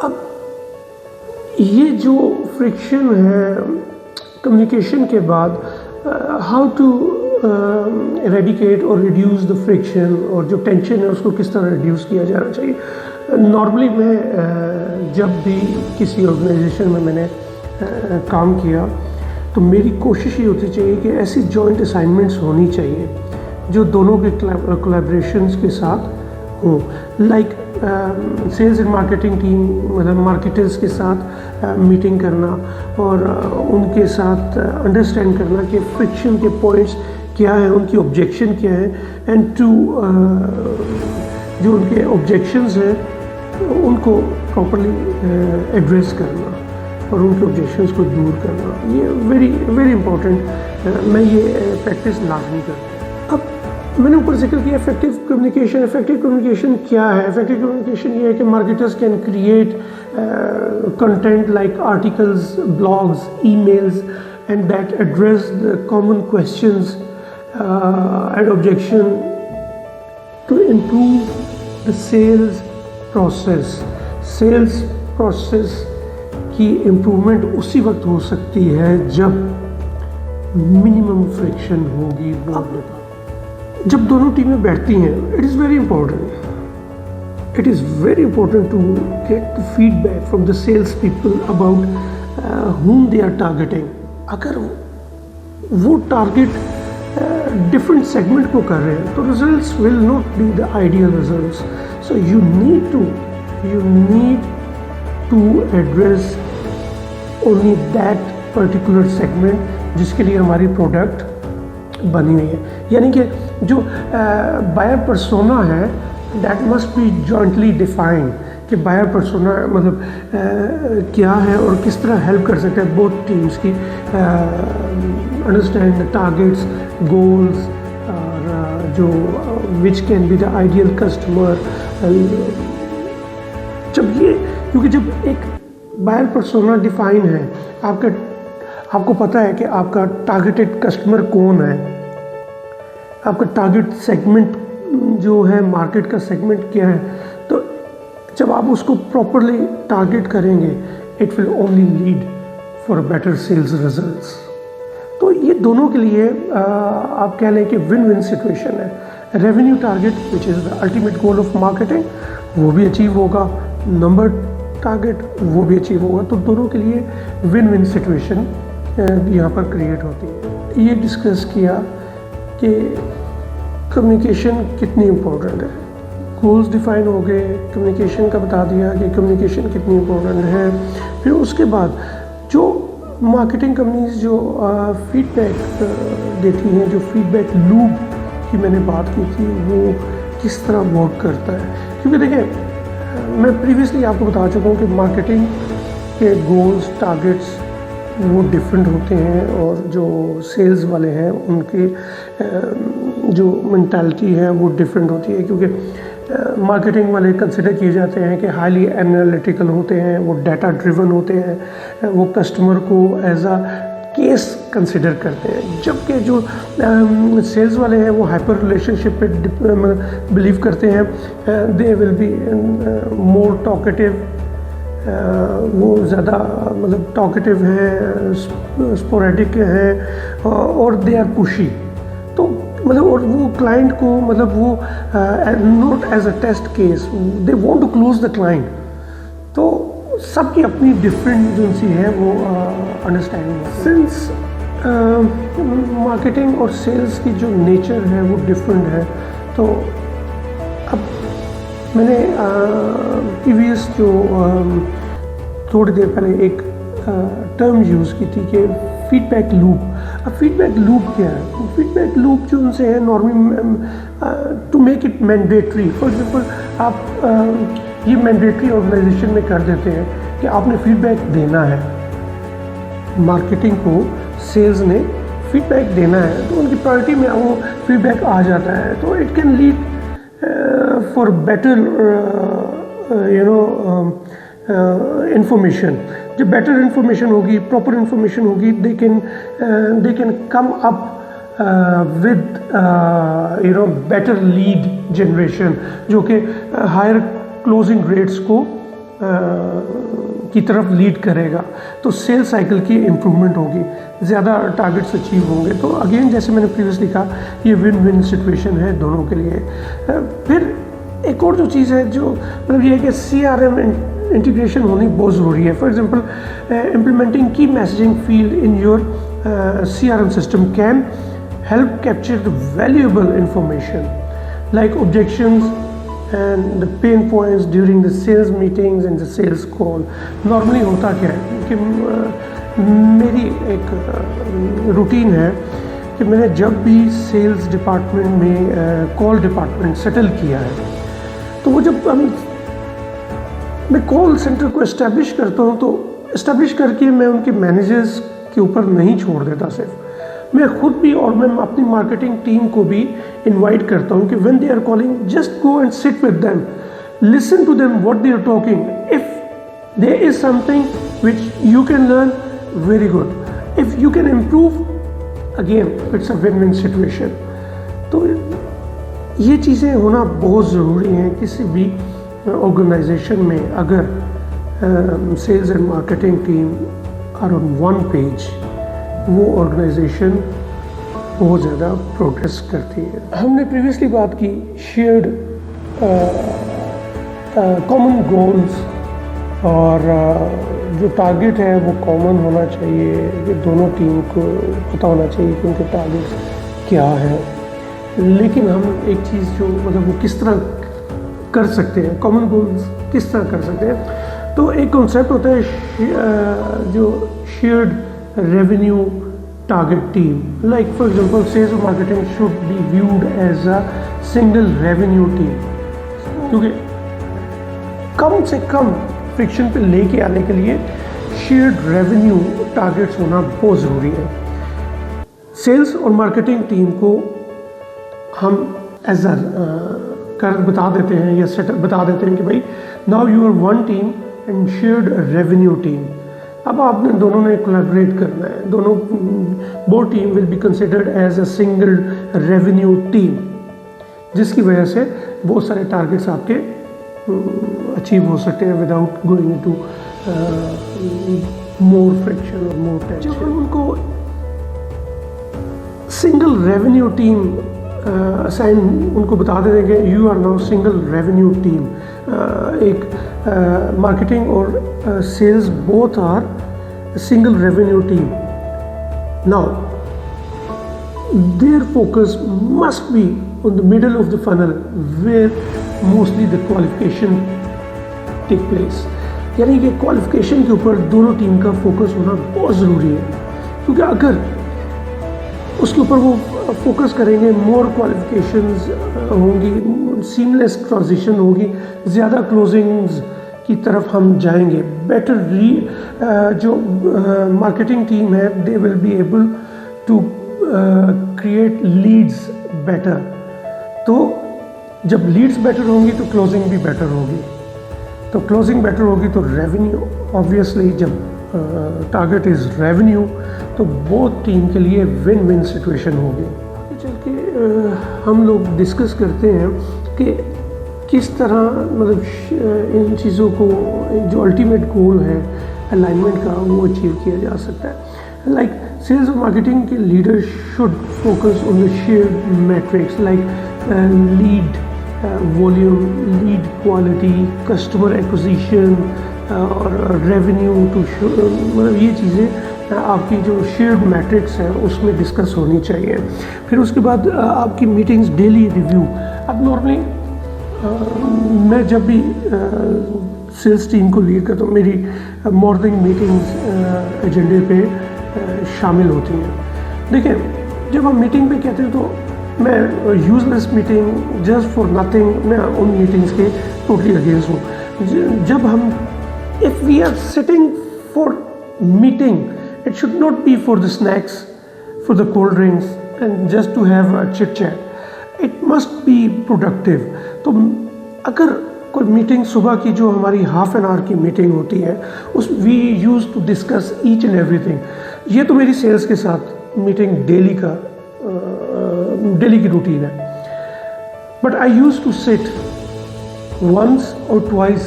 अब ये जो फ्रिक्शन है कम्युनिकेशन के बाद, हाउ टू एरेडिकेट और रिड्यूस द फ्रिक्शन, और जो टेंशन है उसको किस तरह रिड्यूस किया जाना चाहिए। नॉर्मली मैं जब भी किसी ऑर्गेनाइजेशन में मैंने काम किया तो मेरी कोशिश ये होती चाहिए कि ऐसी जॉइंट असाइनमेंट्स होनी चाहिए जो दोनों के कोलैबोरेशंस के साथ हों। Like sales and marketing team, मतलब मार्केटर्स के साथ मीटिंग करना और उनके साथ अंडरस्टैंड करना कि फ्रिक्शन के पॉइंट्स क्या हैं, उनकी ऑब्जेक्शन क्या है, एंड टू जो उनके ऑब्जेक्शंस हैं उनको प्रॉपर्ली एड्रेस करना और उनके ऑब्जेक्शंस को दूर करना। ये वेरी इंपॉर्टेंट, मैं ये प्रैक्टिस लाजमी करता हूँ। अब मैंने ऊपर जिक्र किया इफेक्टिव कम्युनिकेशन। इफेक्टिव कम्युनिकेशन क्या है? इफेक्टिव कम्युनिकेशन ये है कि marketers can create content like articles, blogs, emails and that address the common questions and objection to improve the sales process. Sales process की इम्प्रूवमेंट उसी वक्त हो सकती है जब मिनिमम फ्रिक्शन होगी। जब दोनों टीमें बैठती हैं, it is very important to get the feedback from the sales people about whom they are targeting। अगर वो टारगेट डिफरेंट सेगमेंट को कर रहे हैं तो results will not be the ideal results. So you need to address only that particular segment जिसके लिए हमारी प्रोडक्ट बनी हुई है। यानी कि जो बायर पर्सोना है that must be jointly defined कि बायर पर्सोना मतलब क्या है और किस तरह हेल्प कर सकता है बोथ टीम्स की अंडरस्टैंड द टारगेट्स, गोल्स और जो which can be the ideal customer. क्योंकि जब एक बायर पर्सोना डिफाइन है, आपको पता है कि आपका टारगेटेड कस्टमर कौन है, आपका टारगेट सेगमेंट जो है, मार्केट का सेगमेंट क्या है, तो जब आप उसको प्रॉपरली टारगेट करेंगे it will only lead for better sales results. तो ये दोनों के लिए आप कह लें कि विन विन सिचुएशन है। Revenue target which is the ultimate goal of marketing वो भी अचीव होगा, नंबर टारगेट वो भी अचीव होगा, तो दोनों के लिए विन विन सिचुएशन यहाँ पर क्रिएट होती है। ये डिस्कस किया कि कम्युनिकेशन कितनी इम्पोर्टेंट है, गोल्स डिफाइन हो गए, कम्युनिकेशन का बता दिया कि कम्युनिकेशन कितनी इम्पोर्टेंट है। फिर उसके बाद जो मार्केटिंग कंपनीज जो फीडबैक देती हैं, जो फीडबैक लूप की मैंने बात की थी, वो किस तरह वर्क करता है। क्योंकि देखें, मैं प्रीवियसली आपको बता चुका हूँ कि मार्केटिंग के गोल्स, टारगेट्स वो डिफरेंट होते हैं और जो सेल्स वाले हैं उनके जो मेंटालिटी है वो डिफरेंट होती है। क्योंकि मार्केटिंग वाले कंसिडर किए जाते हैं कि हाईली एनालिटिकल होते हैं, वो डाटा ड्रिवन होते हैं, वो कस्टमर को एज अ केस कंसिडर करते हैं, जबकि जो सेल्स वाले हैं वो हाइपर रिलेशनशिप पे बिलीव करते हैं। दे विल बी मोर टॉकेटिव, वो ज़्यादा मतलब टॉकेटिव है, स्पोरेडिक है और दे आर पुशी। तो मतलब और वो क्लाइंट को मतलब वो not as a test case, they want to close the client. तो सबकी अपनी डिफरेंट जो सी है वो अंडरस्टैंडिंग है। सिंस मार्केटिंग और सेल्स की जो नेचर है वो डिफरेंट है, तो अब मैंने प्रीवियस जो थोड़ी देर पहले एक टर्म यूज़ की थी कि फीडबैक लूप। अब फीडबैक लूप क्या है? फीडबैक लूप जो उनसे है normally to make it mandatory. For example आप ये मैंडेटरी ऑर्गेनाइजेशन में कर देते हैं कि आपने फीडबैक देना है, मार्केटिंग को सेल्स ने फीडबैक देना है, तो उनकी प्रायोरिटी में वो फीडबैक आ जाता है। तो it can lead for better information. जब बेटर इंफॉर्मेशन होगी, प्रॉपर इंफॉर्मेशन होगी, they can come up with better lead generation, जो कि हायर क्लोजिंग रेट्स को की तरफ लीड करेगा तो सेल्स साइकिल की इम्प्रूवमेंट होगी, ज़्यादा टारगेट्स अचीव होंगे। तो अगेन जैसे मैंने प्रीवियसली कहा, ये विन विन सिचुएशन है दोनों के लिए। फिर एक और जो चीज़ है जो मतलब ये है कि CRM इंटीग्रेशन होनी बहुत ज़रूरी है। फॉर एग्जांपल इम्प्लीमेंटिंग की messaging field in your CRM system can help capture the valuable information like objections and the pain points during the sales meetings and the sales call। Normally होता क्या है कि मेरी एक रूटीन है कि मैंने जब भी सेल्स डिपार्टमेंट में कॉल डिपार्टमेंट सेटल किया है, तो वो जब मैं कॉल सेंटर को इस्टेब्लिश करता हूँ तो इस्टेब्लिश करके मैं उनके मैनेजर्स के ऊपर नहीं छोड़ देता, सिर्फ मैं खुद भी और मैं अपनी मार्केटिंग टीम को भी इनवाइट करता हूँ कि when they are calling just go and sit with them, listen to them what they are talking. If there is something which you can learn, very good. If you can improve, again it's a win win situation. तो ये चीज़ें होना बहुत ज़रूरी हैं किसी भी organisation में। अगर sales and marketing team are on one page, वो ऑर्गेनाइजेशन बहुत ज़्यादा प्रोग्रेस करती है। हमने प्रीवियसली बात की शेयर्ड कॉमन गोल्स, और जो टारगेट है वो कॉमन होना चाहिए, कि दोनों टीम को पता होना चाहिए कि उनके टारगेट्स क्या है। लेकिन हम एक चीज़ जो मतलब वो किस तरह कर सकते हैं, कॉमन गोल्स किस तरह कर सकते हैं, तो एक कॉन्सेप्ट होता है जो shared revenue target team. Like for example sales और marketing should be viewed as a single revenue team, क्योंकि कम से कम फ्रिक्शन पे लेके आने के लिए शेयर्ड रेवेन्यू टारगेट्स होना बहुत ज़रूरी है। सेल्स और मार्केटिंग टीम को हम एज अ कर बता देते हैं या सेटअप बता देते हैं कि भाई now you are one team and shared revenue team. अब आपने दोनों ने कोलैबोरेट करना है, दोनों both team will be considered as a single revenue team, जिसकी वजह से बहुत सारे टारगेट्स आपके अचीव हो सकते हैं without going into more friction और मोर टेंशन। जब हम उनको सिंगल रेवेन्यू टीम असाइन उनको बता देते हैं कि you are now single revenue team, एक मार्केटिंग और sales both are single revenue team. Now their focus must be on the middle of the funnel where mostly the qualification take place। यानी कि qualification के ऊपर दोनों team का focus होना बहुत ज़रूरी है, क्योंकि अगर उसके ऊपर वो फोकस करेंगे, मोर क्वालिफिकेशंस होंगी, सीमलेस ट्रांजिशन होगी, ज़्यादा क्लोजिंग्स की तरफ हम जाएंगे। बेटर जो मार्केटिंग टीम है they will be able to create leads better. तो जब लीड्स बेटर होंगी तो क्लोजिंग भी बेटर होगी, तो क्लोजिंग बेटर होगी तो रेवेन्यू ऑब्वियसली, जब टारगेट इज़ रेवेन्यू तो बोथ टीम के लिए विन विन सिचुएशन होगी। चल के हम लोग डिस्कस करते हैं कि किस तरह मतलब इन चीज़ों को जो अल्टीमेट गोल है अलाइनमेंट का वो अचीव किया जा सकता है। लाइक सेल्स और मार्केटिंग के leader should focus on the shared matrix like lead volume, lead quality, customer acquisition और रेवेन्यू टू मतलब ये चीज़ें आपकी जो शेयर्ड मैट्रिक्स है उसमें डिस्कस होनी चाहिए। फिर उसके बाद आपकी मीटिंग्स डेली रिव्यू। अब नॉर्मली मैं जब भी सेल्स टीम को लीड करता हूँ मेरी मॉर्निंग मीटिंग्स एजेंडे पे शामिल होती हैं। देखिए जब हम मीटिंग पे कहते हैं तो मैं useless meeting just for nothing, मैं उन मीटिंग्स के टोटली अगेंस्ट हूँ। जब हम if we are sitting for meeting it should not be for the snacks, for the cold drinks and just to have a chit chat, it must be productive. तो अगर कोई meeting सुबह की जो हमारी हाफ एन आवर की meeting होती है उस we use to discuss each and everything. ये तो मेरी सेल्स के साथ मीटिंग डेली की रूटीन है। But I use to sit once और twice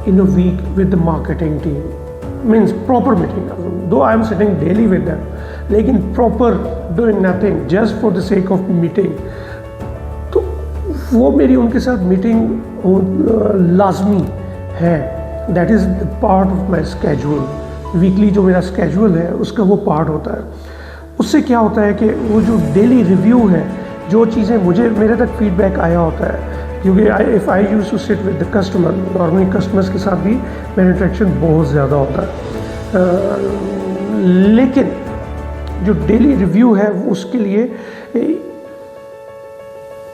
in a week with the marketing team. Means proper meeting. Though I am sitting daily with them, लेकिन proper doing nothing just for the sake of meeting. तो वो मेरी उनके साथ meeting लाजमी है. That is the part of my schedule. Weekly जो मेरा स्केड्यूल है उसका वो पार्ट होता है. उससे क्या होता है कि वो जो डेली रिव्यू है, जो चीज़ें मुझे मेरे तक फीडबैक आया होता है, क्योंकि if I use to sit with the customer, normally customers के साथ भी मेरा इंटरेक्शन बहुत ज़्यादा होता है. लेकिन जो डेली रिव्यू है उसके लिए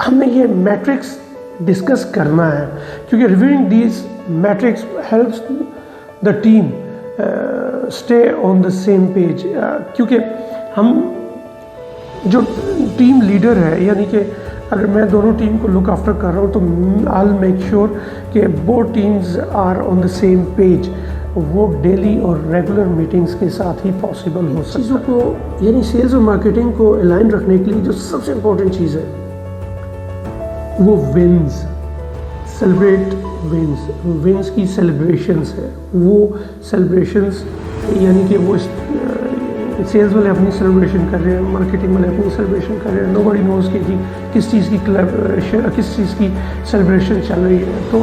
हमें ये मैट्रिक्स डिस्कस करना है, क्योंकि reviewing these matrix helps the team stay on the same page. क्योंकि हम जो टीम लीडर है, यानी कि अगर मैं दोनों टीम को लुक आफ्टर कर रहा हूँ, तो आई विल मेक श्योर कि both teams are on the same page. वो डेली और रेगुलर मीटिंग्स के साथ ही पॉसिबल हो सकता है. चीज़ों को यानी सेल्स और मार्केटिंग को अलाइन रखने के लिए जो सबसे इम्पोर्टेंट चीज़ है वो विन्स, सेलिब्रेट विन्स. विन्स की सेलिब्रेशंस है, वो सेलिब्रेशंस यानी कि वो सेल्स वाले अपनी सेलिब्रेशन कर रहे हैं, मार्केटिंग वाले अपनी सेलिब्रेशन कर रहे हैं. नोबडी नोज़ कि किस चीज़ की सेलिब्रेशन चल रही है. तो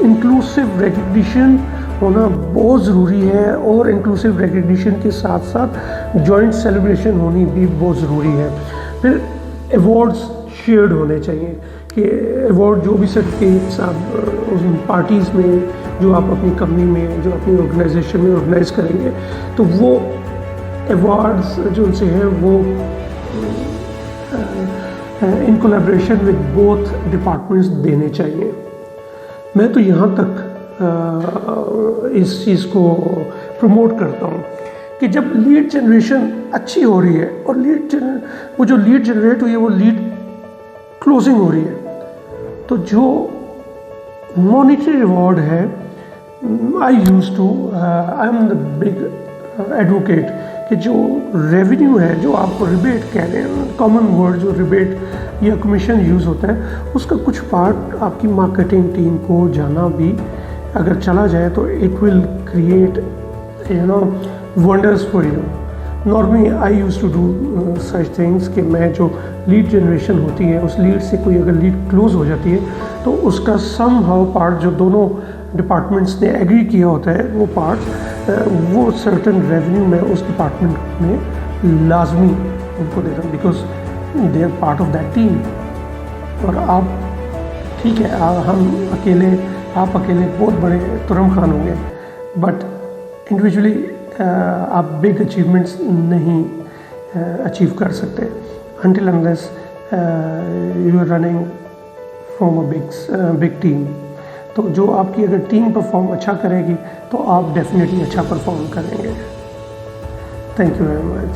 इंक्लूसिव रिकग्निशन होना बहुत ज़रूरी है, और इंक्लूसिव रिकग्निशन के साथ साथ जॉइंट सेलिब्रेशन होनी भी बहुत ज़रूरी है. फिर अवार्ड्स शेयर्ड होने चाहिए, कि अवार्ड जो भी सर्टिफिकेट्स आप उस पार्टीज़ में जो आप अपनी कंपनी में, जो अपनी ऑर्गेनाइजेशन में ऑर्गेनाइज करेंगे, तो वो अवार्ड्स जो उनसे हैं वो in collaboration with both departments देने चाहिए. मैं तो यहाँ तक इस चीज़ को प्रमोट करता हूँ कि जब लीड जनरेशन अच्छी हो रही है और वो जो लीड जनरेट हुई है वो लीड क्लोजिंग हो रही है, तो जो मॉनिटरी रिवॉर्ड है, I am the big advocate कि जो रेवेन्यू है, जो आप रिबेट कह रहे हैं, कॉमन वर्ड जो रिबेट या कमीशन यूज़ होता है, उसका कुछ पार्ट आपकी मार्केटिंग टीम को जाना भी अगर चला जाए तो it will create wonders for you. Normally I use to do such things कि मैं जो लीड जनरेशन होती है, उस लीड से कोई अगर लीड क्लोज हो जाती है तो उसका सम हाउ पार्ट जो दोनों डिपार्टमेंट्स ने एग्री किया होता है, वो पार्ट वो सर्टन रेवेन्यू में उस डिपार्टमेंट में लाजमी उनको देता हूँ, because they are part of that team. और आप ठीक है, आप अकेले बहुत बड़े तुरम खान होंगे, बट इंडिविजुअली आप बिग अचीवमेंट्स नहीं अचीव कर सकते until unless you are running from a big team. तो जो आपकी अगर टीम परफॉर्म अच्छा करेगी तो आप डेफिनेटली अच्छा परफॉर्म करेंगे. Thank you very much.